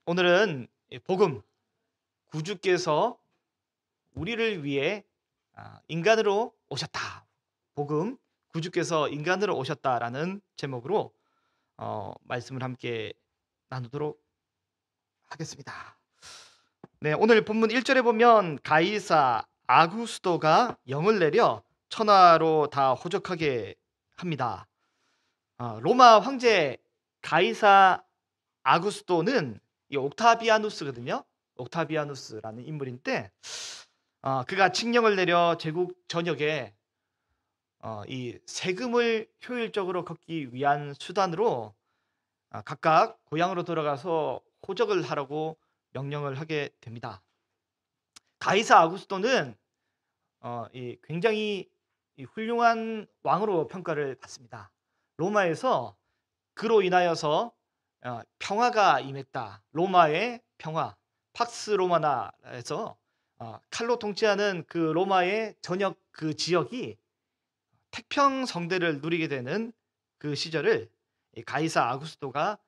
오늘은 복음, 구주께서 우리를 위해 인간으로 오셨다. 복음, 구주께서 인간으로 오셨다라는 제목으로 말씀을 함께 나누도록 하겠습니다. 네, 오늘 본문 1절에 보면 가이사 아구스도가 영을 내려 천하로 다 호적하게 합니다. 로마 황제 가이사 아구스도는 이 옥타비아누스거든요. 옥타비아누스라는 인물인데 그가 칙령을 내려 제국 전역에 이 세금을 효율적으로 걷기 위한 수단으로 각각 고향으로 돌아가서 호적을 하라고 명령을 하게 됩니다. 가이사 아구스도는 이 굉장히 이 훌륭한 왕으로 평가를 받습니다. 로마에서 그로 인하여서 평화가 임했다. 로마의 평화, 팍스 로마나에서 칼로 통치하는 그 로마의 전역 그 지역이 태평성대를 누리게 되는 그 시절을 이 가이사 아구스토가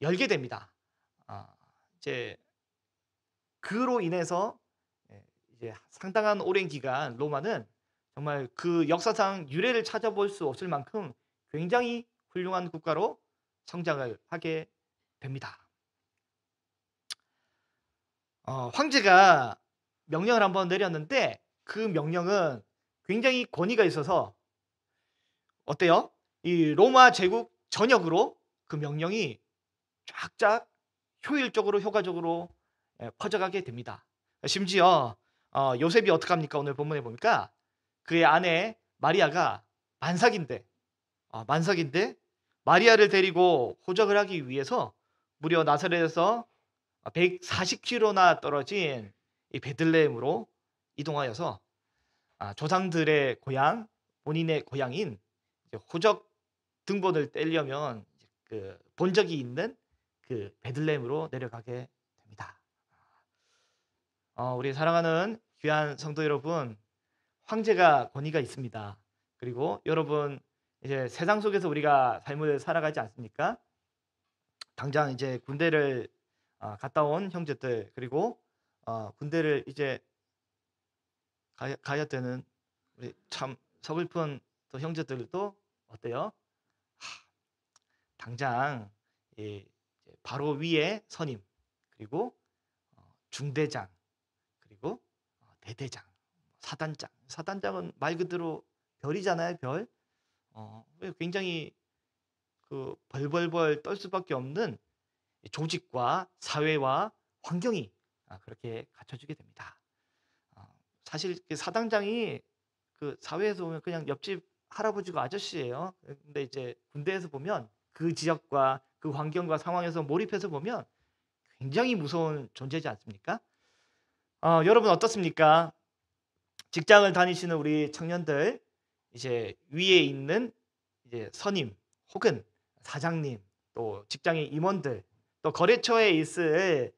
열게 됩니다. 이제 그로 인해서 이제 상당한 오랜 기간 로마는 정말 그 역사상 유례를 찾아볼 수 없을 만큼 굉장히 훌륭한 국가로 성장을 하게 됩니다. 황제가 명령을 한번 내렸는데 그 명령은 굉장히 권위가 있어서 어때요? 이 로마 제국 전역으로 그 명령이 쫙쫙 효율적으로 효과적으로 퍼져가게 됩니다. 심지어 요셉이 어떡합니까? 오늘 본문에 보니까 그의 아내 마리아가 만삭인데 마리아를 데리고 호적을 하기 위해서 무려 나사렛에서 140km나 떨어진 이 베들레헴으로 이동하여서 조상들의 고향, 본인의 고향인 호적 등본을 떼려면 그 본적이 있는 그 베들레헴으로 내려가게 됩니다. 우리 사랑하는 귀한 성도 여러분, 황제가 권위가 있습니다. 그리고 여러분 이제 세상 속에서 우리가 삶을 살아가지 않습니까? 당장 이제 군대를 갔다 온 형제들 그리고 군대를 이제 가야 되는 우리 참 서글픈 또 형제들도 어때요? 당장 바로 위에 선임 그리고 중대장 그리고 대대장, 사단장은 말 그대로 별이잖아요, 별. 굉장히 그 벌벌벌 떨 수밖에 없는 조직과 사회와 환경이 그렇게 갖춰지게 됩니다. 사실 사단장이 그 사회에서 보면 그냥 옆집 할아버지가 아저씨예요. 근데 이제 군대에서 보면 그 지역과 그 환경과 상황에서 몰입해서 보면 굉장히 무서운 존재지 않습니까? 여러분 어떻습니까? 직장을 다니시는 우리 청년들 이제 위에 있는 이제 선임 혹은 사장님 또 직장의 임원들 또 거래처에 있을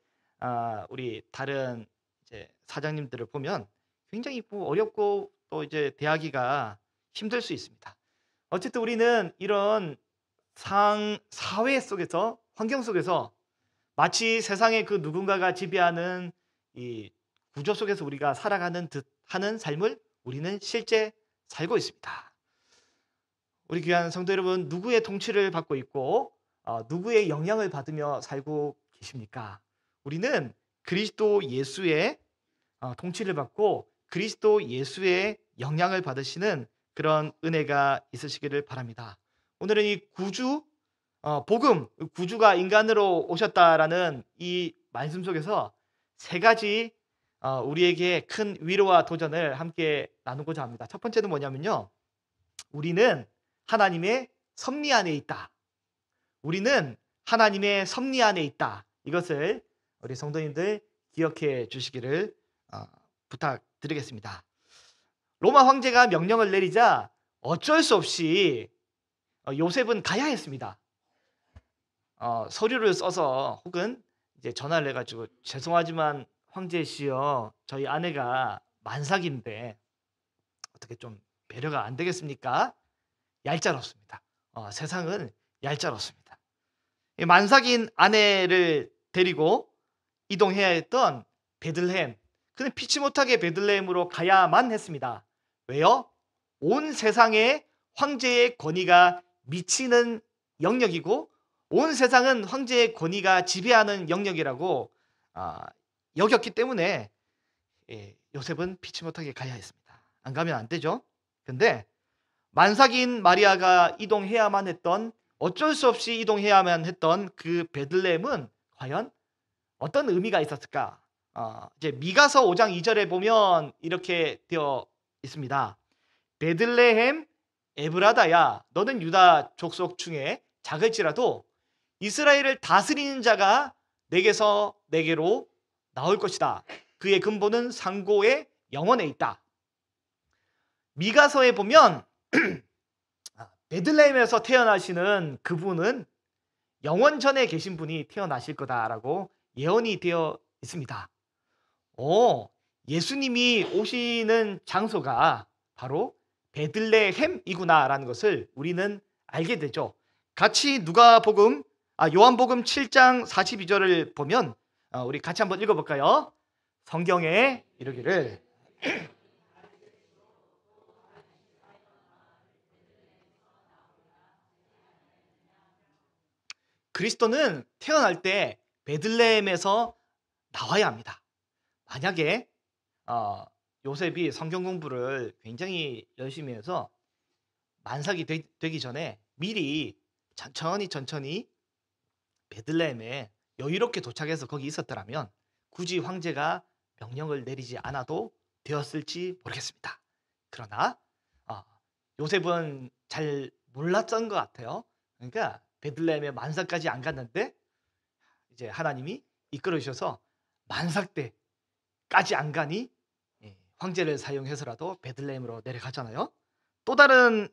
우리 다른 이제 사장님들을 보면 굉장히 뭐 어렵고 또 이제 대하기가 힘들 수 있습니다. 어쨌든 우리는 이런 사회 속에서 환경 속에서 마치 세상의 그 누군가가 지배하는 이 구조 속에서 우리가 살아가는 듯 하는 삶을 우리는 실제 살고 있습니다. 우리 귀한 성도 여러분, 누구의 통치를 받고 있고 누구의 영향을 받으며 살고 계십니까? 우리는 그리스도 예수의 통치를 받고 그리스도 예수의 영향을 받으시는 그런 은혜가 있으시기를 바랍니다. 오늘은 이 복음, 구주가 인간으로 오셨다라는 이 말씀 속에서 세 가지 우리에게 큰 위로와 도전을 함께 나누고자 합니다. 첫 번째는 뭐냐면요. 우리는 하나님의 섭리 안에 있다. 우리는 하나님의 섭리 안에 있다. 이것을 우리 성도님들 기억해 주시기를 부탁드리겠습니다. 로마 황제가 명령을 내리자 어쩔 수 없이 요셉은 가야 했습니다. 서류를 써서 혹은 이제 전화를 해가지고 죄송하지만 황제시여 저희 아내가 만삭인데 어떻게 좀 배려가 안 되겠습니까? 얄짤없습니다. 세상은 얄짤없습니다. 이 만삭인 아내를 데리고 이동해야 했던 베들레헴. 그는 피치 못하게 베들레헴으로 가야만 했습니다. 왜요? 온 세상에 황제의 권위가 미치는 영역이고 온 세상은 황제의 권위가 지배하는 영역이라고 여겼기 때문에 요셉은 피치 못하게 가야 했습니다. 안 가면 안 되죠. 근데 만삭인 마리아가 이동해야만 했던, 어쩔 수 없이 이동해야만 했던 그 베들레헴은 과연 어떤 의미가 있었을까? 이제 미가서 5장 2절에 보면 이렇게 되어 있습니다. 베들레헴 에브라다야, 너는 유다 족속 중에 작을지라도 이스라엘을 다스리는 자가 내게로 나올 것이다. 그의 근본은 상고의 영원에 있다. 미가서에 보면 베들레헴에서 태어나시는 그분은 영원 전에 계신 분이 태어나실 거다라고 예언이 되어 있습니다. 예수님이 오시는 장소가 바로 베들레헴이구나라는 것을 우리는 알게 되죠. 같이 요한복음 7장 42절을 보면 우리 같이 한번 읽어볼까요? 성경에 이르기를 그리스도는 태어날 때 베들레헴에서 나와야 합니다. 만약에 요셉이 성경 공부를 굉장히 열심히 해서 만삭이 되기 전에 미리 천천히 베들레헴에 여유롭게 도착해서 거기 있었더라면 굳이 황제가 명령을 내리지 않아도 되었을지 모르겠습니다. 그러나 요셉은 잘 몰랐던 것 같아요. 그러니까 베들레헴에 만삭까지 안 갔는데 이제 하나님이 이끌어 주셔서 만삭 때까지 안 가니 황제를 사용해서라도 베들레헴으로 내려가잖아요. 또 다른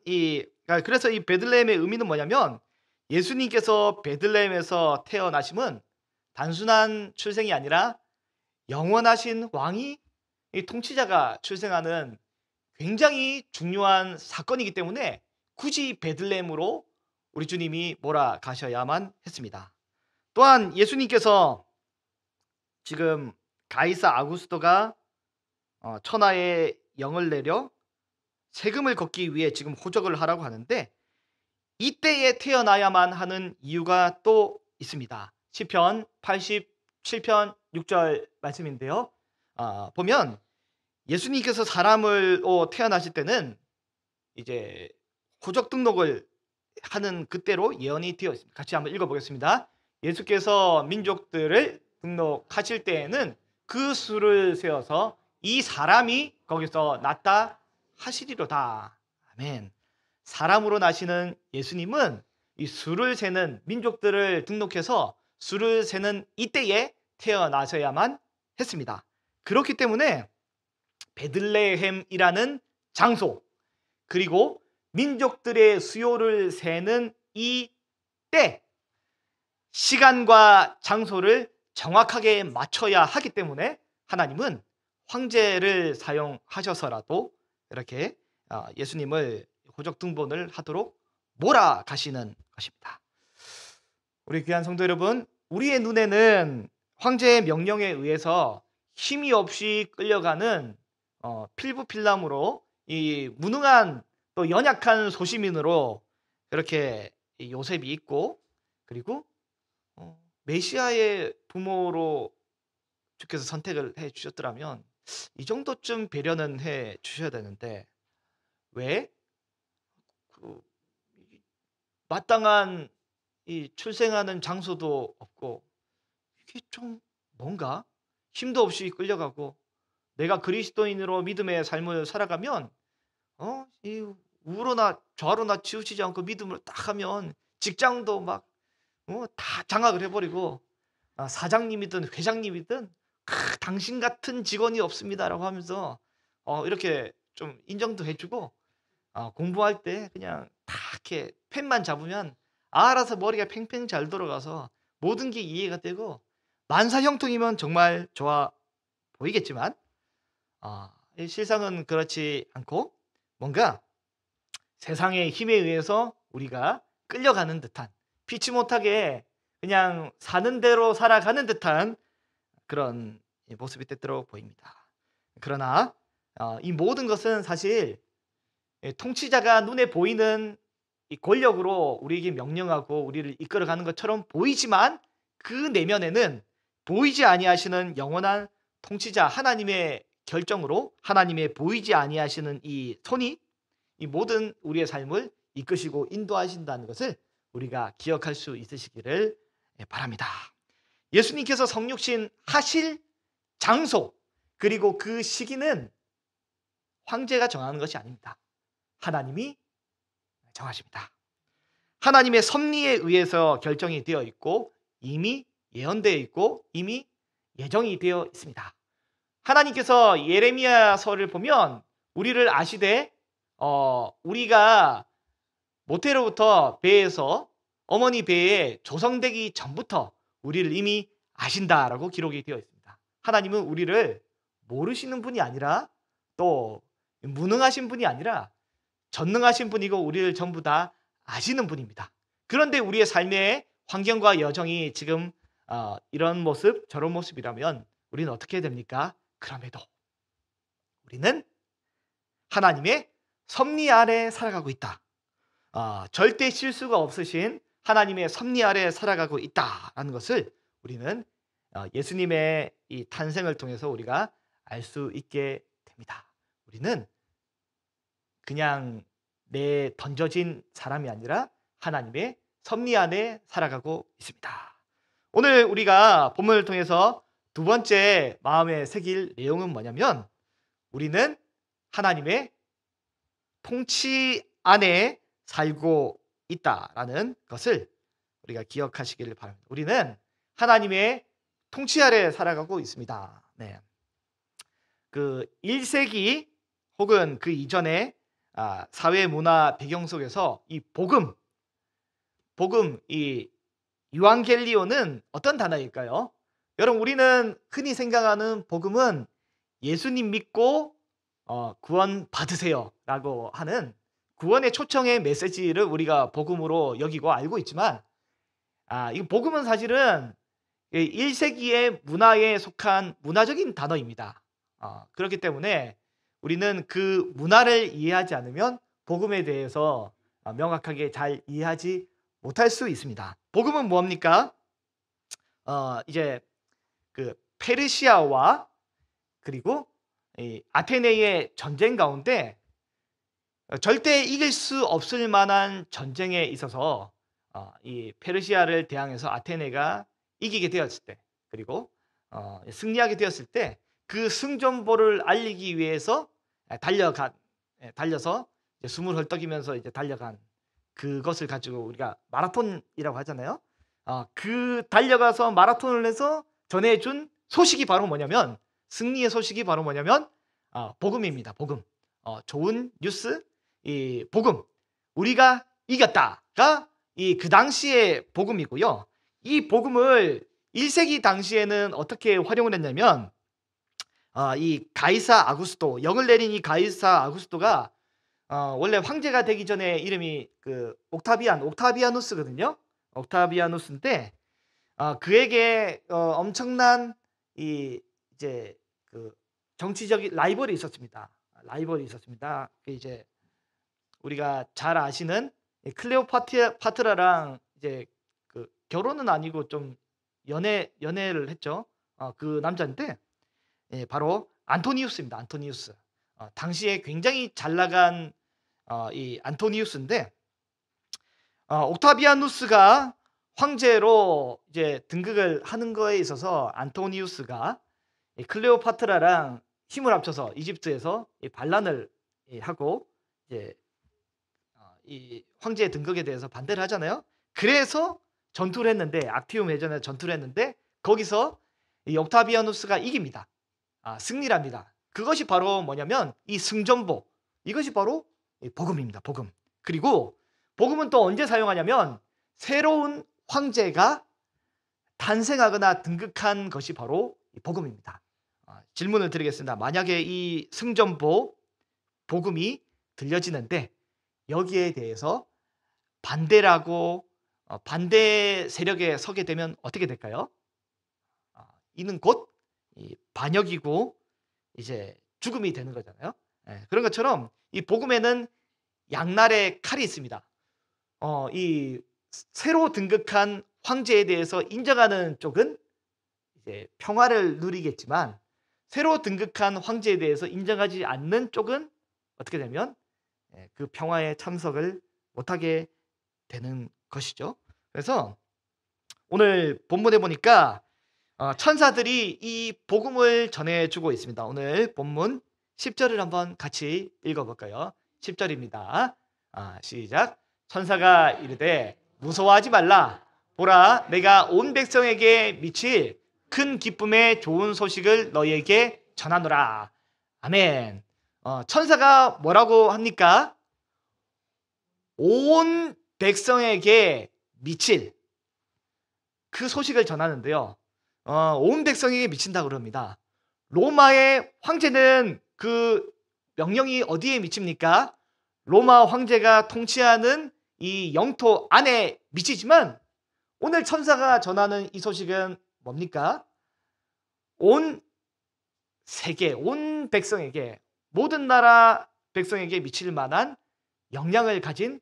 그래서 이 베들레헴의 의미는 뭐냐면 예수님께서 베들레헴에서 태어나심은 단순한 출생이 아니라 영원하신 왕이, 이 통치자가 출생하는 굉장히 중요한 사건이기 때문에 굳이 베들레헴으로 우리 주님이 몰아가셔야만 했습니다. 또한 예수님께서 지금 가이사 아구스토가 천하에 영을 내려 세금을 걷기 위해 지금 호적을 하라고 하는데 이때에 태어나야만 하는 이유가 또 있습니다. 시편 87편 6절 말씀인데요. 보면 예수님께서 사람으로 태어나실 때는 이제 호적 등록을 하는 그때로 예언이 되어 있습니다. 같이 한번 읽어보겠습니다. 예수께서 민족들을 등록하실 때에는 그 수를 세어서 이 사람이 거기서 났다 하시리로다. 아멘. 사람으로 나시는 예수님은 이 수를 세는, 민족들을 등록해서 수를 세는 이때에 태어나셔야만 했습니다. 그렇기 때문에 베들레헴이라는 장소, 그리고 민족들의 수요를 세는 이 때, 시간과 장소를 정확하게 맞춰야 하기 때문에 하나님은 황제를 사용하셔서라도 이렇게 예수님을 호적 등본을 하도록 몰아가시는 것입니다. 우리 귀한 성도 여러분, 우리의 눈에는 황제의 명령에 의해서 힘이 없이 끌려가는 필부필람으로 이 무능한 또 연약한 소시민으로 그렇게 요셉이 있고, 그리고 메시아의 부모로 주께서 선택을 해 주셨더라면 이 정도쯤 배려는 해 주셔야 되는데 왜 마땅한 이 출생하는 장소도 없고, 이게 좀 뭔가 힘도 없이 끌려가고, 내가 그리스도인으로 믿음의 삶을 살아가면 이 우로나 좌로나 치우치지 않고 믿음을 딱 하면 직장도 막 다 장악을 해버리고, 사장님이든 회장님이든 당신 같은 직원이 없습니다라고 하면서 이렇게 좀 인정도 해주고, 공부할 때 그냥 다 이렇게 펜만 잡으면 알아서 머리가 팽팽 잘 돌아가서 모든 게 이해가 되고 만사형통이면 정말 좋아 보이겠지만 이 실상은 그렇지 않고 뭔가 세상의 힘에 의해서 우리가 끌려가는 듯한, 피치 못하게 그냥 사는 대로 살아가는 듯한 그런 모습이 때때로 보입니다. 그러나 이 모든 것은 사실 통치자가 눈에 보이는 이 권력으로 우리에게 명령하고 우리를 이끌어가는 것처럼 보이지만 그 내면에는 보이지 아니하시는 영원한 통치자 하나님의 결정으로 하나님의 보이지 아니하시는 이 손이 이 모든 우리의 삶을 이끄시고 인도하신다는 것을 우리가 기억할 수 있으시기를 바랍니다. 예수님께서 성육신 하실 장소 그리고 그 시기는 황제가 정하는 것이 아닙니다. 하나님이 정하십니다. 하나님의 섭리에 의해서 결정이 되어 있고 이미 예언되어 있고 이미 예정이 되어 있습니다. 하나님께서 예레미야서를 보면 우리를 아시되 우리가 모태로부터 배에서 어머니 배에 조성되기 전부터 우리를 이미 아신다라고 기록이 되어 있습니다. 하나님은 우리를 모르시는 분이 아니라 또 무능하신 분이 아니라 전능하신 분이고 우리를 전부 다 아시는 분입니다. 그런데 우리의 삶의 환경과 여정이 지금 이런 모습 저런 모습이라면 우리는 어떻게 됩니까? 그럼에도 우리는 하나님의 섭리 아래 살아가고 있다. 절대 실수가 없으신 하나님의 섭리 아래 살아가고 있다라는 것을 우리는 예수님의 이 탄생을 통해서 우리가 알 수 있게 됩니다. 우리는 그냥 내 던져진 사람이 아니라 하나님의 섭리 안에 살아가고 있습니다. 오늘 우리가 본문을 통해서 두 번째 마음에 새길 내용은 뭐냐면 우리는 하나님의 통치 안에 살고 있다라는 것을 우리가 기억하시기를 바랍니다. 우리는 하나님의 통치 아래 살아가고 있습니다. 네. 그 1세기 혹은 그 이전에 사회 문화 배경 속에서 이 복음, 이 유앙겔리오는 어떤 단어일까요? 여러분 우리는 흔히 생각하는 복음은 예수님 믿고 구원 받으세요라고 하는 구원의 초청의 메시지를 우리가 복음으로 여기고 알고 있지만 이 복음은 사실은 1세기의 문화에 속한 문화적인 단어입니다. 그렇기 때문에 우리는 그 문화를 이해하지 않으면 복음에 대해서 명확하게 잘 이해하지 못할 수 있습니다. 복음은 뭡니까? 이제 그 페르시아와 그리고 이 아테네의 전쟁 가운데 절대 이길 수 없을 만한 전쟁에 있어서 이 페르시아를 대항해서 아테네가 이기게 되었을 때 그리고 승리하게 되었을 때 그 승전보를 알리기 위해서 달려서 이제 숨을 헐떡이면서 이제 달려간 그것을 가지고 우리가 마라톤이라고 하잖아요. 그 달려가서 마라톤을 해서 전해준 소식이 바로 뭐냐면 승리의 소식이 바로 뭐냐면 복음입니다. 복음. 좋은 뉴스, 이 복음. 우리가 이겼다가 그 당시의 복음이고요. 이 복음을 1세기 당시에는 어떻게 활용을 했냐면 이 가이사 아구스토, 영을 내린 이 가이사 아구스토가 원래 황제가 되기 전에 이름이 그 옥타비아누스거든요. 옥타비아누스인데 그에게 엄청난 이제 그 정치적인 라이벌이 있었습니다. 그 이제 우리가 잘 아시는 클레오파트라랑 이제 그 결혼은 아니고 좀 연애를 했죠. 그 남자인데 바로 안토니우스입니다. 안토니우스. 당시에 굉장히 잘 나간 이 안토니우스인데 옥타비아누스가 황제로 이제 등극을 하는 거에 있어서 안토니우스가 이 클레오파트라랑 힘을 합쳐서 이집트에서 이 반란을 하고 이제 이 황제의 등극에 대해서 반대를 하잖아요. 그래서 전투를 했는데 악티움 해전에 전투를 했는데 거기서 이 옥타비아누스가 이깁니다. 승리를 합니다. 그것이 바로 뭐냐면 이 승전보. 이것이 바로 복음입니다. 복음. 그리고 복음은 또 언제 사용하냐면 새로운 황제가 탄생하거나 등극한 것이 바로 복음입니다. 질문을 드리겠습니다. 만약에 이 승전보 복음이 들려지는데 여기에 대해서 반대라고 반대 세력에 서게 되면 어떻게 될까요? 이는 곧 이 반역이고 이제 죽음이 되는 거잖아요. 예, 그런 것처럼 이 복음에는 양날의 칼이 있습니다. 이 새로 등극한 황제에 대해서 인정하는 쪽은 이제 평화를 누리겠지만 새로 등극한 황제에 대해서 인정하지 않는 쪽은 어떻게 되면 그 평화에 참석을 못하게 되는 것이죠. 그래서 오늘 본문에 보니까 천사들이 이 복음을 전해주고 있습니다. 오늘 본문 10절을 한번 같이 읽어볼까요? 10절입니다. 시작. 천사가 이르되 무서워하지 말라. 보라, 내가 온 백성에게 미칠 큰 기쁨의 좋은 소식을 너희에게 전하노라. 아멘. 천사가 뭐라고 합니까? 온 백성에게 미칠 그 소식을 전하는데요. 온 백성에게 미친다고 그럽니다. 로마의 황제는 그 명령이 어디에 미칩니까? 로마 황제가 통치하는 이 영토 안에 미치지만 오늘 천사가 전하는 이 소식은 뭡니까? 온 세계, 온 백성에게, 모든 나라 백성에게 미칠 만한 영향을 가진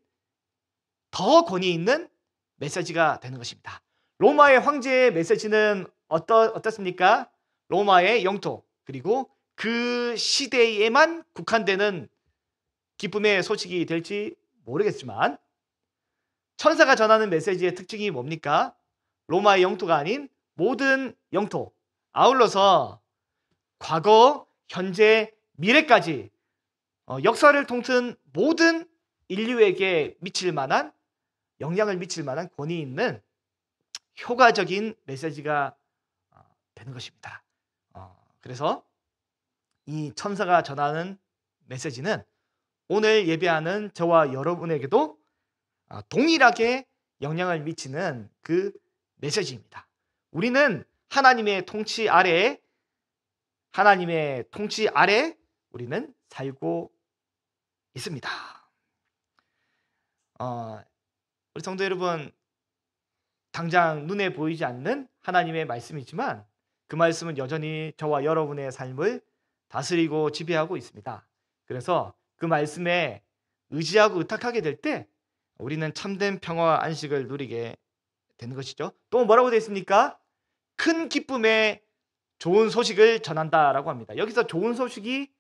더 권위 있는 메시지가 되는 것입니다. 로마의 황제의 메시지는 어떻습니까? 로마의 영토 그리고 그 시대에만 국한되는 기쁨의 소식이 될지 모르겠지만 천사가 전하는 메시지의 특징이 뭡니까? 로마의 영토가 아닌 모든 영토, 아울러서 과거, 현재, 미래까지 역사를 통틀은 모든 인류에게 미칠 만한 영향을 미칠 만한 권위 있는 효과적인 메시지가 되는 것입니다. 그래서 이 천사가 전하는 메시지는 오늘 예배하는 저와 여러분에게도 동일하게 영향을 미치는 그 메시지입니다. 우리는 하나님의 통치 아래 우리는 살고 있습니다. 우리 성도 여러분, 당장 눈에 보이지 않는 하나님의 말씀이지만 그 말씀은 여전히 저와 여러분의 삶을 다스리고 지배하고 있습니다. 그래서 그 말씀에 의지하고 의탁하게 될 때 우리는 참된 평화와 안식을 누리게 되는 것이죠. 또 뭐라고 되어 있습니까? 큰 기쁨의 좋은 소식을 전한다라고 합니다. 여기서 좋은 소식이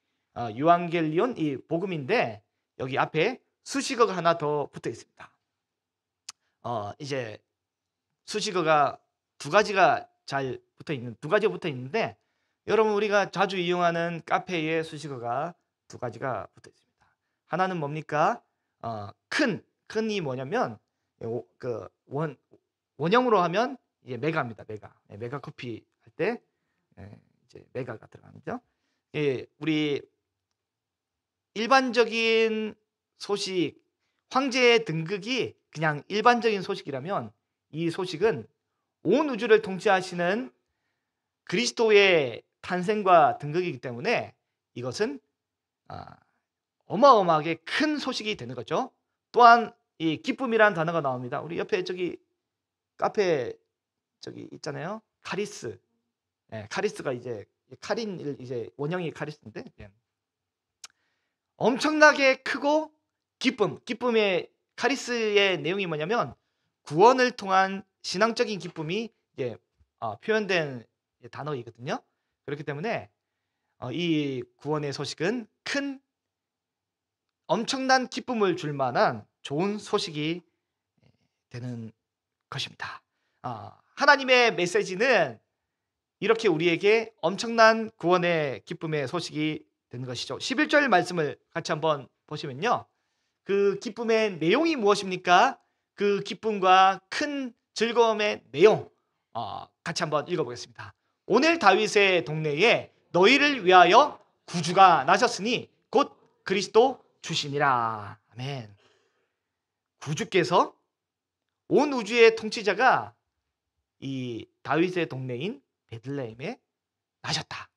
유앙겔리온 이 복음인데 여기 앞에 수식어가 하나 더 붙어 있습니다. 이제 수식어가 두 가지가 붙어 있는데 여러분 우리가 자주 이용하는 카페에 수식어가 두 가지가 붙어 있습니다. 하나는 뭡니까? 큰이 뭐냐면 그 원형으로 하면 이제 메가입니다. 메가 커피 할 때 이제 메가가 들어가죠. 우리 일반적인 소식, 황제의 등극이 그냥 일반적인 소식이라면 이 소식은 온 우주를 통치하시는 그리스도의 탄생과 등극이기 때문에 이것은 어마어마하게 큰 소식이 되는 거죠. 또한 이 기쁨이라는 단어가 나옵니다. 우리 옆에 저기 카페 저기 있잖아요. 카리스. 카리스가 이제 카린 이제 원형이 카리스인데 엄청나게 크고 기쁨의 카리스의 내용이 뭐냐면 구원을 통한 신앙적인 기쁨이 이제 표현된 단어이거든요. 그렇기 때문에 이 구원의 소식은 큰 엄청난 기쁨을 줄 만한 좋은 소식이 되는 것입니다. 하나님의 메시지는 이렇게 우리에게 엄청난 구원의 기쁨의 소식이 되는 것이죠. 11절 말씀을 같이 한번 보시면요. 그 기쁨의 내용이 무엇입니까? 그 기쁨과 큰 즐거움의 내용 같이 한번 읽어보겠습니다. 오늘 다윗의 동네에 너희를 위하여 구주가 나셨으니 곧 그리스도 주시니라. 아멘. 구주께서 온 우주의 통치자가 이 다윗의 동네인 베들레헴에 나셨다.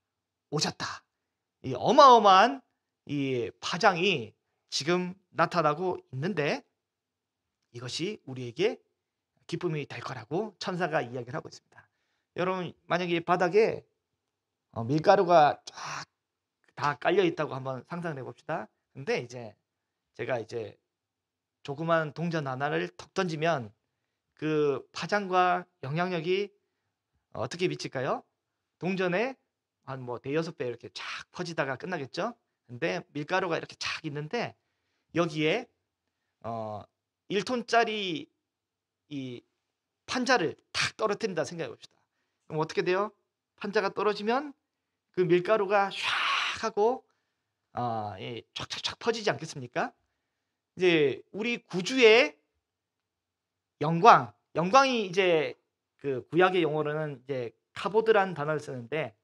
오셨다. 이 어마어마한 이 파장이 지금 나타나고 있는데 이것이 우리에게 기쁨이 될 거라고 천사가 이야기를 하고 있습니다. 여러분 만약에 바닥에 밀가루가 쫙 다 깔려 있다고 한번 상상을 해봅시다. 근데 이제 제가 이제 조그만 동전 하나를 턱 던지면 그 파장과 영향력이 어떻게 미칠까요? 동전에 한 뭐 대여섯 배 이렇게 쫙 퍼지다가 끝나겠죠? 근데 밀가루가 이렇게 쫙 있는데 여기에 어 1톤짜리 이 판자를 탁 떨어뜨린다 생각해 봅시다. 그럼 어떻게 돼요? 판자가 떨어지면 그 밀가루가 샥 하고 촥촥촥 퍼지지 않겠습니까? 이제 우리 구주의 영광이 이제 그 구약의 용어로는 이제 카보드라는 단어를 쓰는데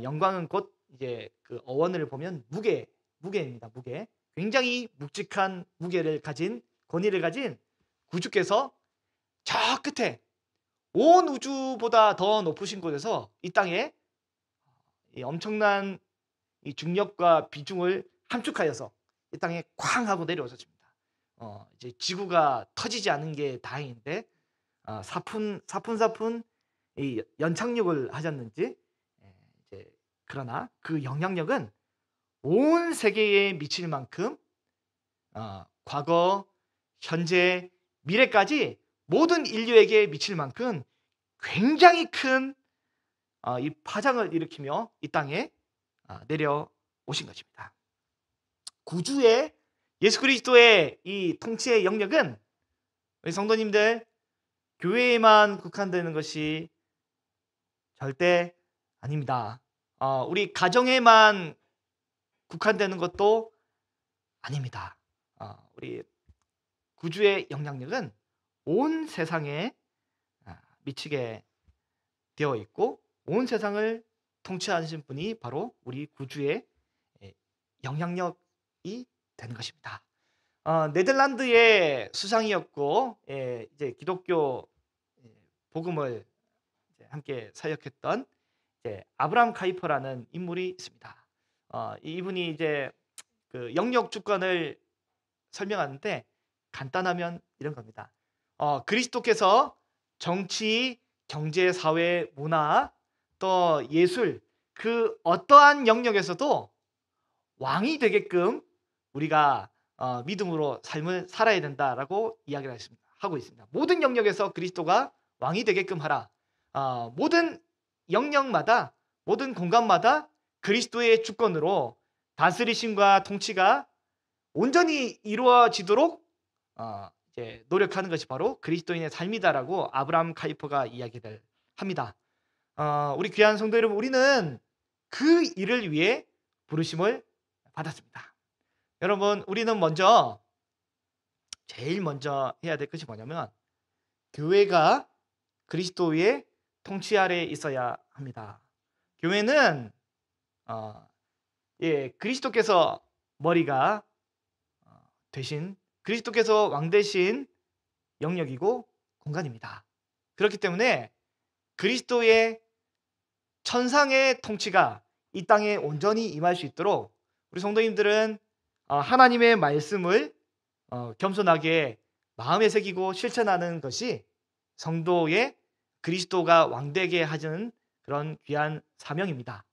영광은 곧 이제 그 어원을 보면 무게입니다. 무게. 굉장히 묵직한 무게를 가진 권위를 가진 구주께서 저 끝에 온 우주보다 더 높으신 곳에서 이 땅에 이 엄청난 이 중력과 비중을 함축하여서 이 땅에 쾅 하고 내려오셨습니다. 이제 지구가 터지지 않은 게 다행인데 사뿐사뿐 이 연착륙을 하셨는지 이제 그러나 그 영향력은 온 세계에 미칠 만큼 과거, 현재, 미래까지 모든 인류에게 미칠 만큼 굉장히 큰 이 파장을 일으키며 이 땅에 내려오신 것입니다. 구주의 예수 그리스도의 이 통치의 영역은 우리 성도님들 교회에만 국한되는 것이 절대 아닙니다. 우리 가정에만 국한되는 것도 아닙니다. 우리 구주의 영향력은 온 세상에 미치게 되어 있고 온 세상을 통치하신 분이 바로 우리 구주의 영향력이 되는 것입니다. 네덜란드의 수상이었고 이제 기독교 복음을 이제 함께 사역했던 아브라함 카이퍼라는 인물이 있습니다. 이분이 이제 그 영역 주권을 설명하는데 간단하면 이런 겁니다. 그리스도께서 정치, 경제, 사회, 문화, 또 예술 그 어떠한 영역에서도 왕이 되게끔 우리가 믿음으로 삶을 살아야 된다라고 이야기를 하고 있습니다. 모든 영역에서 그리스도가 왕이 되게끔 하라. 모든 영역마다 모든 공간마다 그리스도의 주권으로 다스리심과 통치가 온전히 이루어지도록 이제 노력하는 것이 바로 그리스도인의 삶이다라고 아브라함 카이퍼가 이야기를 합니다. 우리 귀한 성도 여러분, 우리는 그 일을 위해 부르심을 받았습니다. 여러분, 우리는 제일 먼저 해야 될 것이 뭐냐면 교회가 그리스도의 통치 아래에 있어야 합니다. 교회는 그리스도께서 머리가 되신 그리스도께서 왕 되신 영역이고 공간입니다. 그렇기 때문에 그리스도의 천상의 통치가 이 땅에 온전히 임할 수 있도록 우리 성도님들은 하나님의 말씀을 겸손하게 마음에 새기고 실천하는 것이 성도의 그리스도가 왕되게 하는 그런 귀한 사명입니다.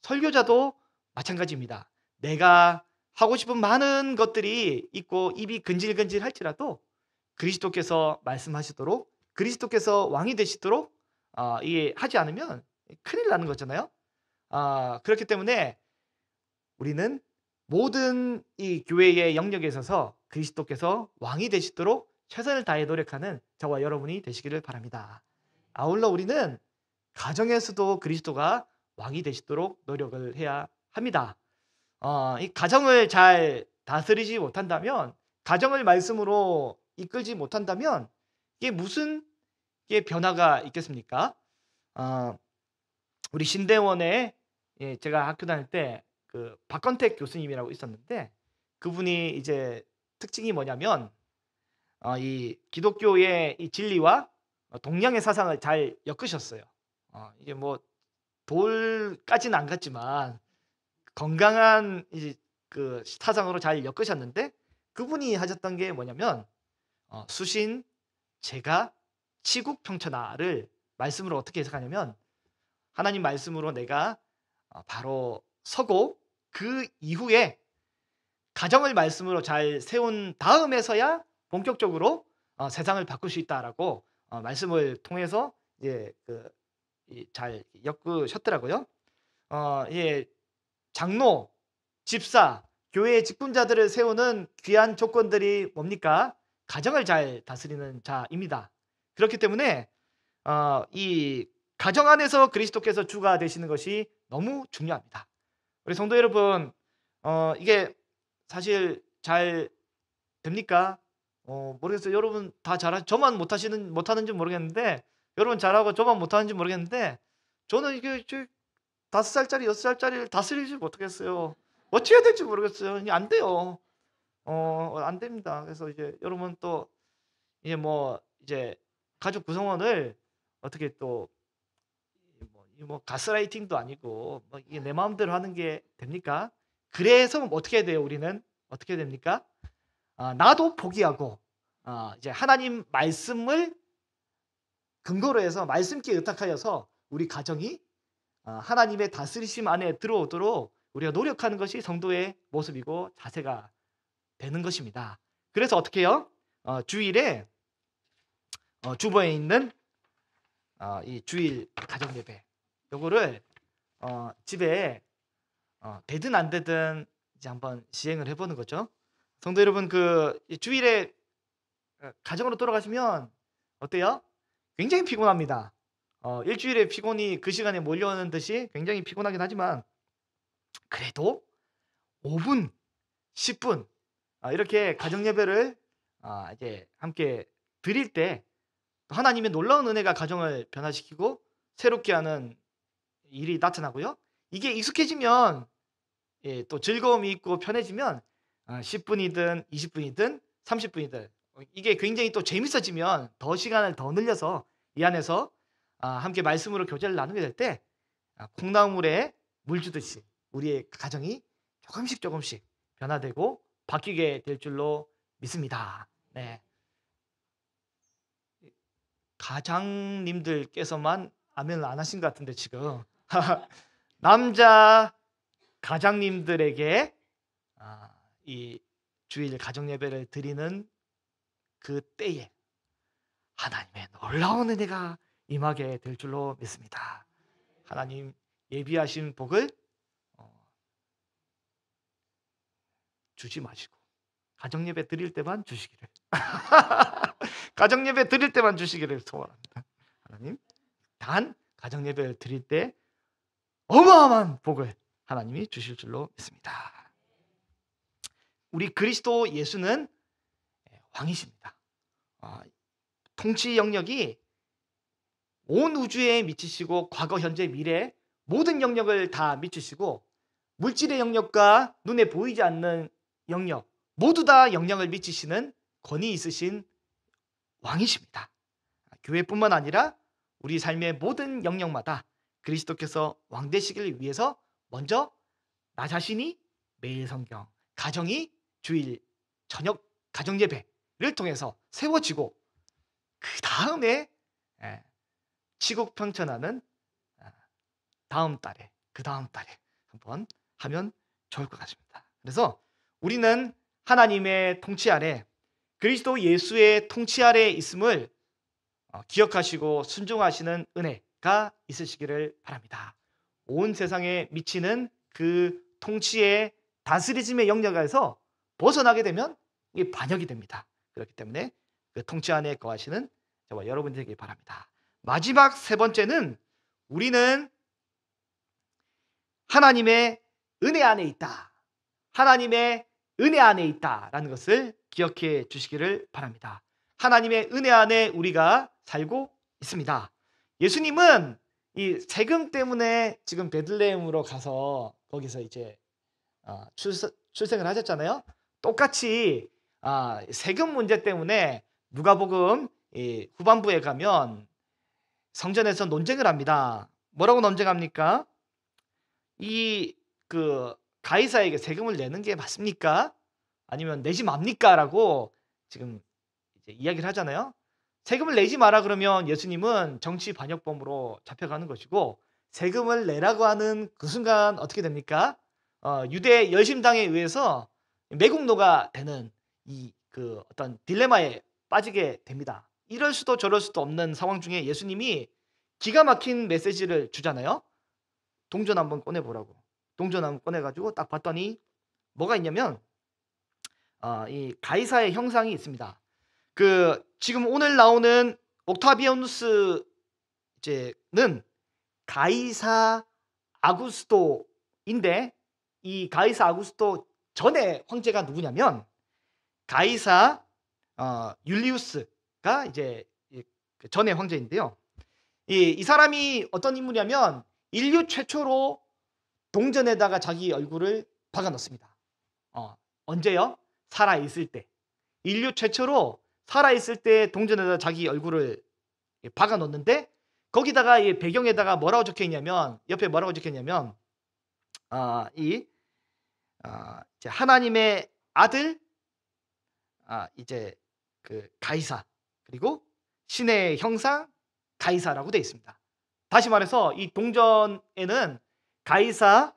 설교자도 마찬가지입니다. 내가 하고 싶은 많은 것들이 있고 입이 근질근질 할지라도 그리스도께서 말씀하시도록 그리스도께서 왕이 되시도록 이게 하지 않으면 큰일 나는 거잖아요. 그렇기 때문에 우리는 모든 이 교회의 영역에 있어서 그리스도께서 왕이 되시도록 최선을 다해 노력하는 저와 여러분이 되시기를 바랍니다. 아울러 우리는 가정에서도 그리스도가 왕이 되시도록 노력을 해야 합니다. 이 가정을 잘 다스리지 못한다면, 가정을 말씀으로 이끌지 못한다면 이게 무슨 변화가 있겠습니까? 우리 신대원에 제가 학교 다닐 때 그 박건택 교수님이라고 있었는데 그분이 이제 특징이 뭐냐면 이 기독교의 이 진리와 동양의 사상을 잘 엮으셨어요. 이게 뭐 돌까지는 안 갔지만 건강한 이제 그 사상으로 잘 엮으셨는데 그분이 하셨던 게 뭐냐면 수신, 제가, 치국, 평천하를 말씀으로 어떻게 해석하냐면 하나님 말씀으로 내가 바로 서고 그 이후에 가정을 말씀으로 잘 세운 다음에서야 본격적으로 세상을 바꿀 수 있다라고 말씀을 통해서 이제 잘 엮으셨더라고요. 예, 장로, 집사, 교회의 직분자들을 세우는 귀한 조건들이 뭡니까? 가정을 잘 다스리는 자입니다. 그렇기 때문에 이 가정 안에서 그리스도께서 주가 되시는 것이 너무 중요합니다. 우리 성도 여러분, 이게 사실 잘 됩니까? 모르겠어요. 여러분 다 저만 못하는지 모르겠는데, 여러분 잘하고 저만 못하는지 모르겠는데, 저는 이게 5살짜리, 6살짜리를 다스리지 못하겠어요. 어찌해야 될지 모르겠어요. 이게 안 돼요. 안 됩니다. 그래서 이제 여러분 또 이제 이제 가족 구성원을 어떻게 또 가스라이팅도 아니고 이게 내 마음대로 하는 게 됩니까? 그래서 어떻게 해야 돼요? 우리는 어떻게 해야 됩니까? 나도 포기하고 이제 하나님 말씀을 근거로 해서 말씀께 의탁하여서 우리 가정이 하나님의 다스리심 안에 들어오도록 우리가 노력하는 것이 성도의 모습이고 자세가 되는 것입니다. 그래서 어떻게 해요? 주일에 주보에 있는 이 주일 가정 예배 요거를 집에 되든 안 되든 이제 한번 시행을 해보는 거죠. 성도 여러분, 이 주일에 가정으로 돌아가시면 어때요? 굉장히 피곤합니다. 일주일의 피곤이 그 시간에 몰려오는 듯이 굉장히 피곤하긴 하지만 그래도 5분, 10분 이렇게 가정 예배를 이제 함께 드릴 때 하나님의 놀라운 은혜가 가정을 변화시키고 새롭게 하는 일이 나타나고요. 이게 익숙해지면 또 즐거움이 있고 편해지면 10분이든 20분이든 30분이든 이게 굉장히 또 재밌어지면 더 시간을 더 늘려서 이 안에서 함께 말씀으로 교제를 나누게 될 때 콩나물에 물 주듯이 우리의 가정이 조금씩 변화되고 바뀌게 될 줄로 믿습니다. 네. 가장님들께서만 아멘을 안 하신 것 같은데 지금 남자 가장님들에게 이 주일 가정 예배를 드리는 그 때에 하나님의 놀라운 은혜가 임하게 될 줄로 믿습니다. 하나님 예비하신 복을 주지 마시고 가정 예배 드릴 때만 주시기를 가정 예배 드릴 때만 주시기를 소원합니다. 하나님 단 가정 예배를 드릴 때 어마어마한 복을 하나님이 주실 줄로 믿습니다. 우리 그리스도 예수는 왕이십니다. 통치 영역이 온 우주에 미치시고 과거, 현재, 미래 모든 영역을 다 미치시고 물질의 영역과 눈에 보이지 않는 영역 모두 다 영향을 미치시는 권위 있으신 왕이십니다. 교회뿐만 아니라 우리 삶의 모든 영역마다 그리스도께서 왕 되시기를 위해서 먼저 나 자신이 매일 성경, 가정이 주일 저녁 가정 예배를 통해서 세워지고 그 다음에 치국 평천하는 다음 달에 그 다음 달에 한번 하면 좋을 것 같습니다. 그래서 우리는 하나님의 통치 아래 그리스도 예수의 통치 아래 있음을 기억하시고 순종하시는 은혜가 있으시기를 바랍니다. 온 세상에 미치는 그 통치의 다스리심의 영역에서 벗어나게 되면 이게 반역이 됩니다. 그렇기 때문에 그 통치 안에 거하시는 저와 여러분이 되길 바랍니다. 마지막 세 번째는 우리는 하나님의 은혜 안에 있다. 하나님의 은혜 안에 있다라는 것을 기억해 주시기를 바랍니다. 하나님의 은혜 안에 우리가 살고 있습니다. 예수님은 이 세금 때문에 지금 베들레헴으로 가서 거기서 이제 출생을 하셨잖아요. 똑같이 세금 문제 때문에 누가복음 후반부에 가면 성전에서 논쟁을 합니다. 뭐라고 논쟁합니까? 가이사에게 세금을 내는 게 맞습니까? 아니면 내지 맙니까?라고 지금 이제 이야기를 하잖아요. 세금을 내지 마라 그러면 예수님은 정치 반역범으로 잡혀가는 것이고 세금을 내라고 하는 그 순간 어떻게 됩니까? 유대 열심당에 의해서 매국노가 되는 이 그 어떤 딜레마에 빠지게 됩니다. 이럴 수도 저럴 수도 없는 상황 중에 예수님이 기가 막힌 메시지를 주잖아요. 동전 한번 꺼내 보라고. 동전 한번 꺼내 가지고 딱 봤더니 뭐가 있냐면 이 가이사의 형상이 있습니다. 그 지금 오늘 나오는 옥타비아누스 이제는 가이사 아구스토인데, 이 가이사 아구스토 전에 황제가 누구냐면 가이사 율리우스가 이제 그 전의 황제인데요. 이 사람이 어떤 인물이냐면 인류 최초로 동전에다가 자기 얼굴을 박아 넣습니다. 언제요? 살아 있을 때. 인류 최초로 살아 있을 때 동전에다 자기 얼굴을 박아 넣는데, 거기다가 이 배경에다가 뭐라고 적혀 있냐면, 옆에 뭐라고 적혀 있냐면 이제 하나님의 아들 이제 그 가이사, 그리고 신의 형상 가이사라고 되어 있습니다. 다시 말해서 이 동전에는 가이사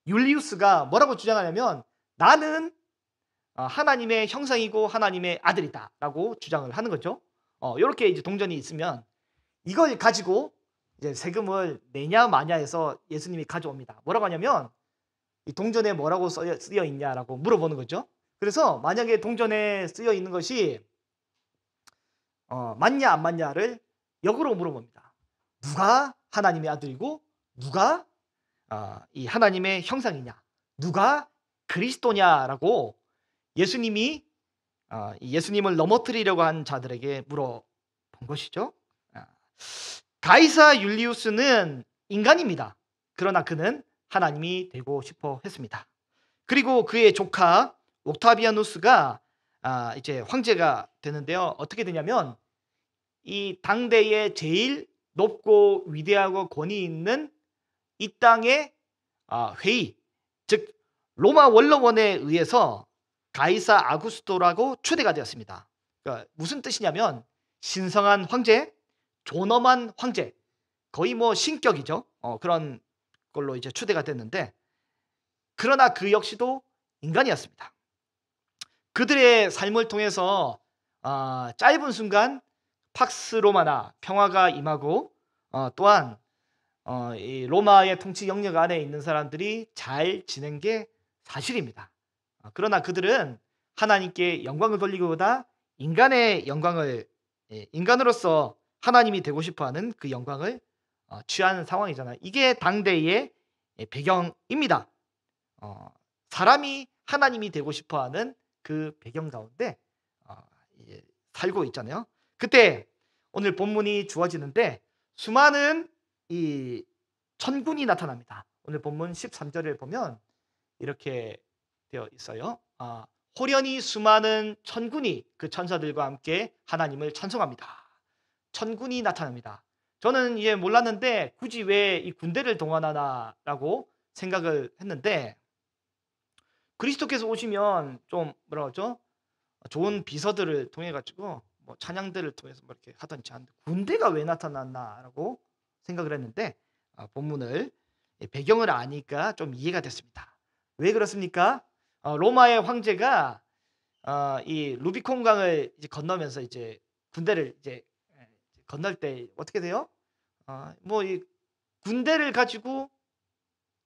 율리우스가 뭐라고 주장하냐면 나는 하나님의 형상이고 하나님의 아들이다라고 주장을 하는 거죠. 이렇게 이제 동전이 있으면 이걸 가지고 이제 세금을 내냐 마냐 해서 예수님이 가져옵니다. 뭐라고 하냐면 이 동전에 뭐라고 쓰여 있냐라고 물어보는 거죠. 그래서 만약에 동전에 쓰여 있는 것이 맞냐 안 맞냐를 역으로 물어봅니다. 누가 하나님의 아들이고 누가 이 하나님의 형상이냐, 누가 그리스도냐라고 예수님이 예수님을 넘어뜨리려고 한 자들에게 물어본 것이죠. 가이사 율리우스는 인간입니다. 그러나 그는 하나님이 되고 싶어 했습니다. 그리고 그의 조카 옥타비아누스가 이제 황제가 되는데요. 어떻게 되냐면 이 당대의 제일 높고 위대하고 권위 있는 이 땅의 회의, 즉 로마 원로원에 의해서 가이사 아구스토라고 초대가 되었습니다. 그러니까 무슨 뜻이냐면 신성한 황제, 존엄한 황제, 거의 뭐 신격이죠. 그런 걸로 이제 초대가 됐는데, 그러나 그 역시도 인간이었습니다. 그들의 삶을 통해서 짧은 순간 팍스 로마나 평화가 임하고 또한 이 로마의 통치 영역 안에 있는 사람들이 잘 지낸 게 사실입니다. 그러나 그들은 하나님께 영광을 돌리기보다 인간의 영광을, 인간으로서 하나님이 되고 싶어하는 그 영광을 취하는 상황이잖아요. 이게 당대의 배경입니다. 사람이 하나님이 되고 싶어하는 그 배경 가운데 살고 있잖아요. 그때 오늘 본문이 주어지는데 수많은 이 천군이 나타납니다. 오늘 본문 13절을 보면 이렇게 되어 있어요. 호련히 수많은 천군이 그 천사들과 함께 하나님을 찬송합니다. 천군이 나타납니다. 저는 이제 몰랐는데 굳이 왜 이 군대를 동원하나라고 생각을 했는데, 그리스도께서 오시면 좀 뭐라 그러죠? 좋은 비서들을 통해 가지고 뭐 찬양들을 통해서 뭐 이렇게 하던지 하는데 군대가 왜 나타났나라고 생각을 했는데 본문을 배경을 아니까 좀 이해가 됐습니다. 왜 그렇습니까? 로마의 황제가 이 루비콘 강을 이제 건너면서 이제 군대를 이제 건널 때 어떻게 돼요? 뭐 이 군대를 가지고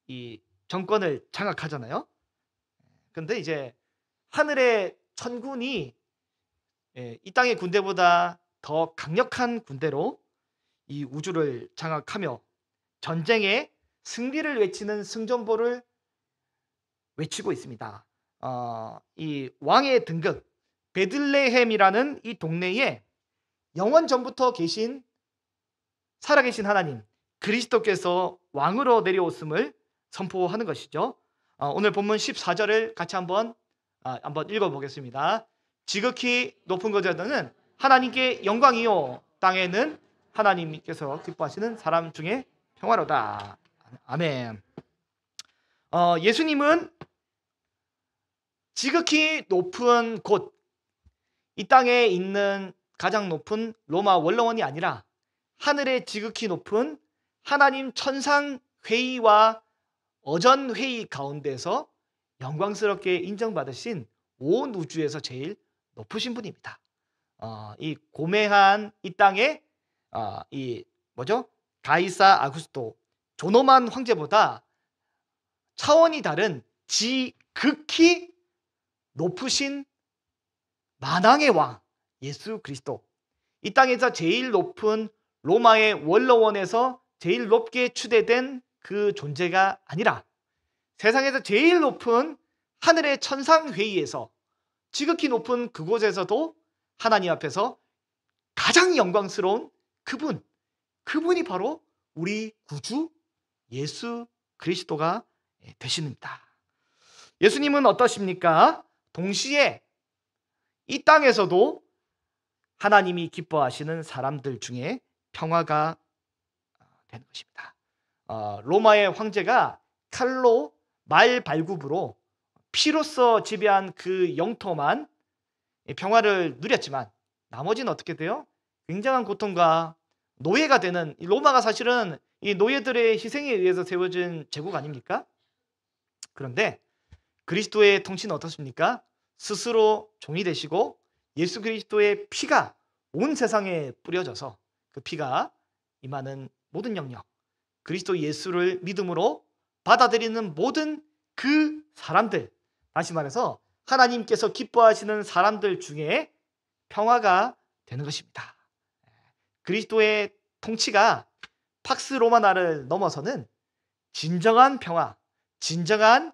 이 정권을 장악하잖아요. 근데 이제 하늘의 천군이 이 땅의 군대보다 더 강력한 군대로 이 우주를 장악하며 전쟁의 승리를 외치는 승전보를 외치고 있습니다. 이 왕의 등극 베들레헴이라는 이 동네에 영원 전부터 계신 살아계신 하나님 그리스도께서 왕으로 내려오심을 선포하는 것이죠. 오늘 본문 14절을 같이 한번 읽어보겠습니다. 지극히 높은 곳에는 하나님께 영광이요, 땅에는 하나님께서 기뻐하시는 사람 중에 평화로다. 아멘. 예수님은 지극히 높은 곳, 이 땅에 있는 가장 높은 로마 원로원이 아니라 하늘의 지극히 높은 하나님 천상 회의와 어전 회의 가운데서 영광스럽게 인정받으신 온 우주에서 제일 높으신 분입니다. 이 고매한 이 땅에 이 뭐죠? 가이사 아구스토 존엄한 황제보다 차원이 다른 극히 높으신 만왕의 왕 예수 그리스도, 이 땅에서 제일 높은 로마의 원로원에서 제일 높게 추대된 그 존재가 아니라 세상에서 제일 높은 하늘의 천상회의에서 지극히 높은 그곳에서도 하나님 앞에서 가장 영광스러운 그분이 바로 우리 구주 예수 그리스도가 되십니다. 예수님은 어떠십니까? 동시에 이 땅에서도 하나님이 기뻐하시는 사람들 중에 평화가 되는 것입니다. 로마의 황제가 칼로 말 발굽으로 피로써 지배한 그 영토만 평화를 누렸지만 나머지는 어떻게 돼요? 굉장한 고통과 노예가 되는, 로마가 사실은 이 노예들의 희생에 의해서 세워진 제국 아닙니까? 그런데 그리스도의 통치는 어떻습니까? 스스로 종이 되시고 예수 그리스도의 피가 온 세상에 뿌려져서 그 피가 임하는 모든 영역, 그리스도 예수를 믿음으로 받아들이는 모든 그 사람들, 다시 말해서 하나님께서 기뻐하시는 사람들 중에 평화가 되는 것입니다. 그리스도의 통치가 팍스 로마나를 넘어서는 진정한 평화, 진정한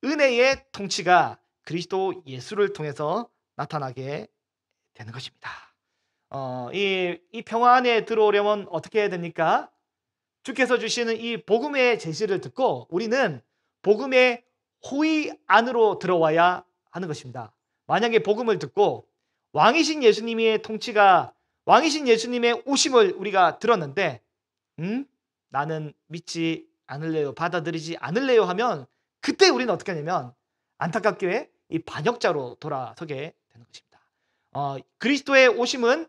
은혜의 통치가 그리스도 예수를 통해서 나타나게 되는 것입니다. 이 평화 안에 들어오려면 어떻게 해야 됩니까? 주께서 주시는 이 복음의 제시를 듣고 우리는 복음의 호의 안으로 들어와야 하는 것입니다. 만약에 복음을 듣고 왕이신 예수님의 통치가, 왕이신 예수님의 오심을 우리가 들었는데 나는 믿지 않을래요, 받아들이지 않을래요 하면 그때 우리는 어떻게 하냐면 안타깝게 이 반역자로 돌아서게 되는 것입니다. 그리스도의 오심은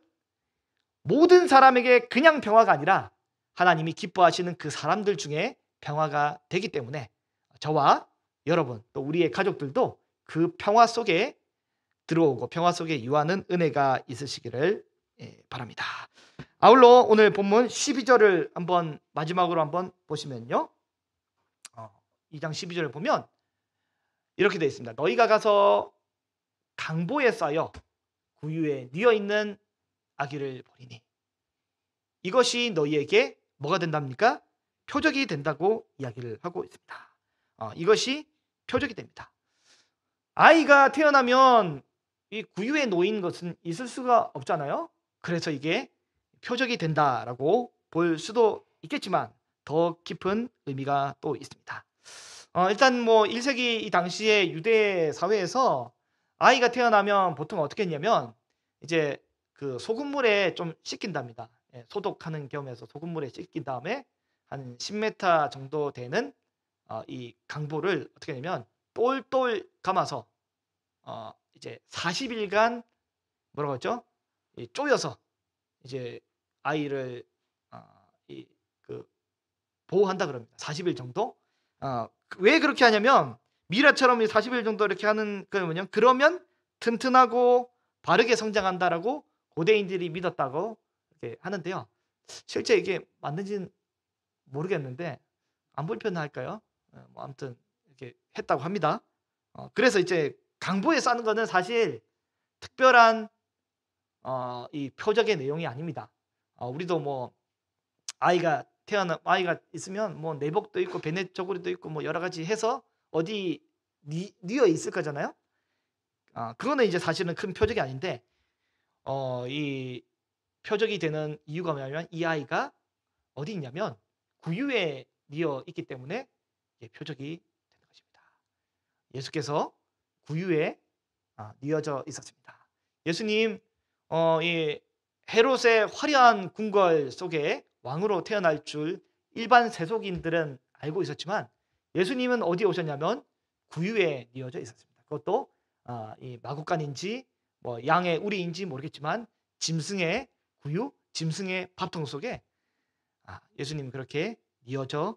모든 사람에게 그냥 평화가 아니라 하나님이 기뻐하시는 그 사람들 중에 평화가 되기 때문에 저와 여러분 또 우리의 가족들도 그 평화 속에 들어오고 평화 속에 유하는 은혜가 있으시기를 바랍니다. 아울러 오늘 본문 12절을 한번 마지막으로 한번 보시면요, 2장 12절을 보면 이렇게 되어 있습니다. 너희가 가서 강보에 쌓여 구유에 뉘어 있는 아기를 보리니 이것이 너희에게 뭐가 된답니까? 표적이 된다고 이야기를 하고 있습니다. 이것이 표적이 됩니다. 아이가 태어나면 이 구유에 놓인 것은 있을 수가 없잖아요. 그래서 이게 표적이 된다라고 볼 수도 있겠지만 더 깊은 의미가 또 있습니다. 일단 뭐 1세기 이 당시에 유대 사회에서 아이가 태어나면 보통 어떻게 했냐면 이제 그 소금물에 좀 씻긴답니다. 소독하는 겸해서 소금물에 씻긴 다음에 한 10m 정도 되는 이 강보를 어떻게 하냐면 똘똘 감아서 이제 40일간 뭐라고 했죠? 쪼여서 이제 아이를 그 보호한다 그럽니다. 40일 정도. 왜 그렇게 하냐면 미라처럼 40일 정도 이렇게 하는 건 뭐냐면 그러면 튼튼하고 바르게 성장한다라고 고대인들이 믿었다고 이렇게 하는데요. 실제 이게 맞는지는 모르겠는데 안 불편할까요? 뭐 아무튼 이렇게 했다고 합니다. 그래서 이제 강보에 싸는 거는 사실 특별한 이 표적의 내용이 아닙니다. 우리도 뭐 아이가 있으면 뭐 내복도 있고 베네 저고리도 있고 뭐 여러 가지 해서 어디 뉘어 있을 거잖아요. 그거는 이제 사실은 큰 표적이 아닌데 이 표적이 되는 이유가 뭐냐면 이 아이가 어디 있냐면 구유에 뉘어 있기 때문에 표적이 되는 것입니다. 예수께서 구유에 뉘어져 있었습니다. 예수님 이 헤롯의 화려한 궁궐 속에 왕으로 태어날 줄 일반 세속인들은 알고 있었지만 예수님은 어디에 오셨냐면 구유에 뉘어져 있었습니다. 그것도 이 마구간인지 뭐 양의 우리인지 모르겠지만 짐승의 구유, 짐승의 밥통 속에 예수님 그렇게 이어져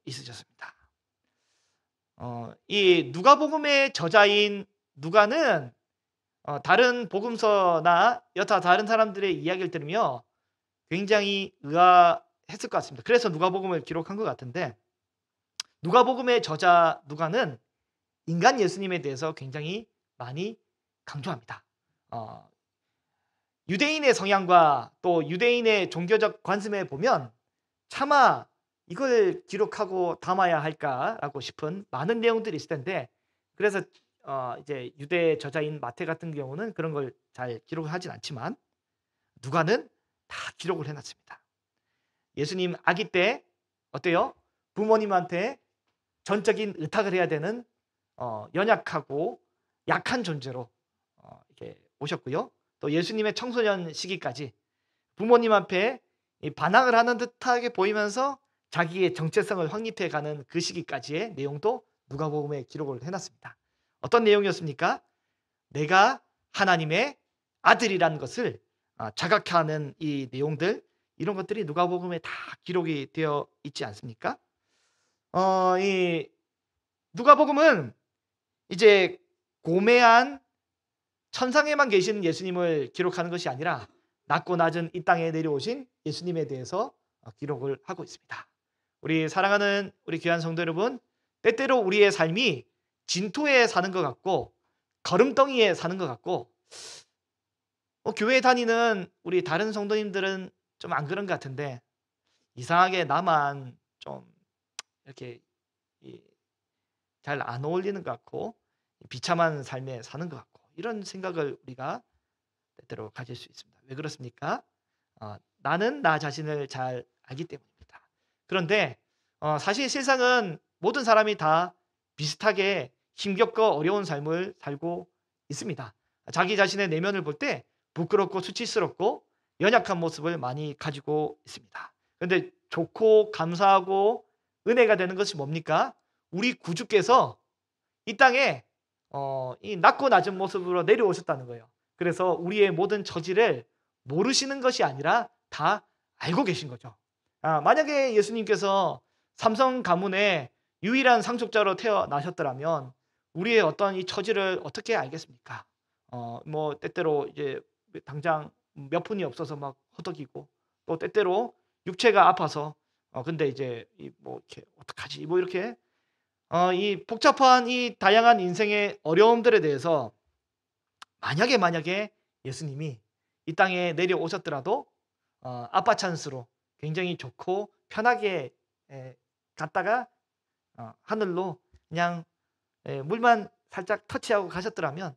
있으셨습니다. 이 누가복음의 저자인 누가는 다른 복음서나 여타 다른 사람들의 이야기를 들으며 굉장히 의아했을 것 같습니다. 그래서 누가복음을 기록한 것 같은데, 누가복음의 저자 누가는 인간 예수님에 대해서 굉장히 많이 강조합니다. 유대인의 성향과 또 유대인의 종교적 관점에 보면 차마 이걸 기록하고 담아야 할까라고 싶은 많은 내용들이 있을 텐데, 그래서 이제 유대 저자인 마태 같은 경우는 그런 걸 잘 기록을 하진 않지만 누가는 다 기록을 해놨습니다. 예수님 아기 때 어때요? 부모님한테 전적인 의탁을 해야 되는 연약하고 약한 존재로 이렇게 오셨고요. 또 예수님의 청소년 시기까지 부모님 앞에 반항을 하는 듯하게 보이면서 자기의 정체성을 확립해가는 그 시기까지의 내용도 누가복음에 기록을 해놨습니다. 어떤 내용이었습니까? 내가 하나님의 아들이라는 것을 자각하는 이 내용들, 이런 것들이 누가복음에 다 기록이 되어 있지 않습니까? 이 누가복음은 이제 고매한 천상에만 계신 예수님을 기록하는 것이 아니라 낮고 낮은 이 땅에 내려오신 예수님에 대해서 기록을 하고 있습니다. 우리 사랑하는 우리 귀한 성도 여러분, 때때로 우리의 삶이 진토에 사는 것 같고 거름덩이에 사는 것 같고, 교회 다니는 우리 다른 성도님들은 좀 안 그런 것 같은데 이상하게 나만 좀 이렇게 잘 안 어울리는 것 같고 비참한 삶에 사는 것 같고, 이런 생각을 우리가 때때로 가질 수 있습니다. 왜 그렇습니까? 나는 나 자신을 잘 알기 때문입니다. 그런데 사실 세상은 모든 사람이 다 비슷하게 힘겹고 어려운 삶을 살고 있습니다. 자기 자신의 내면을 볼 때 부끄럽고 수치스럽고 연약한 모습을 많이 가지고 있습니다. 그런데 좋고 감사하고 은혜가 되는 것이 뭡니까? 우리 구주께서 이 땅에 이 낮고 낮은 모습으로 내려오셨다는 거예요. 그래서 우리의 모든 처지를 모르시는 것이 아니라 다 알고 계신 거죠. 만약에 예수님께서 삼성 가문의 유일한 상속자로 태어나셨더라면 우리의 어떤 이 처지를 어떻게 알겠습니까? 뭐 때때로 이제 당장 몇 푼이 없어서 막 허덕이고, 또 때때로 육체가 아파서 근데 이제 뭐 이렇게 어떡하지? 뭐 이렇게 이 복잡한 이 다양한 인생의 어려움들에 대해서 만약에 예수님이 이 땅에 내려오셨더라도 아빠 찬스로 굉장히 좋고 편하게 갔다가 하늘로 그냥 물만 살짝 터치하고 가셨더라면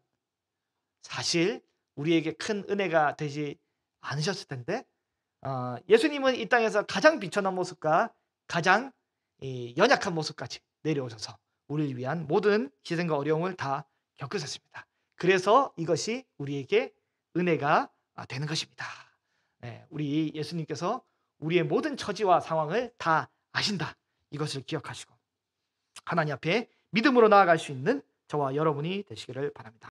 사실 우리에게 큰 은혜가 되지 않으셨을 텐데, 예수님은 이 땅에서 가장 비천한 모습과 가장 연약한 모습까지 내려오셔서 우리를 위한 모든 희생과 어려움을 다 겪으셨습니다. 그래서 이것이 우리에게 은혜가 되는 것입니다. 우리 예수님께서 우리의 모든 처지와 상황을 다 아신다. 이것을 기억하시고 하나님 앞에 믿음으로 나아갈 수 있는 저와 여러분이 되시기를 바랍니다.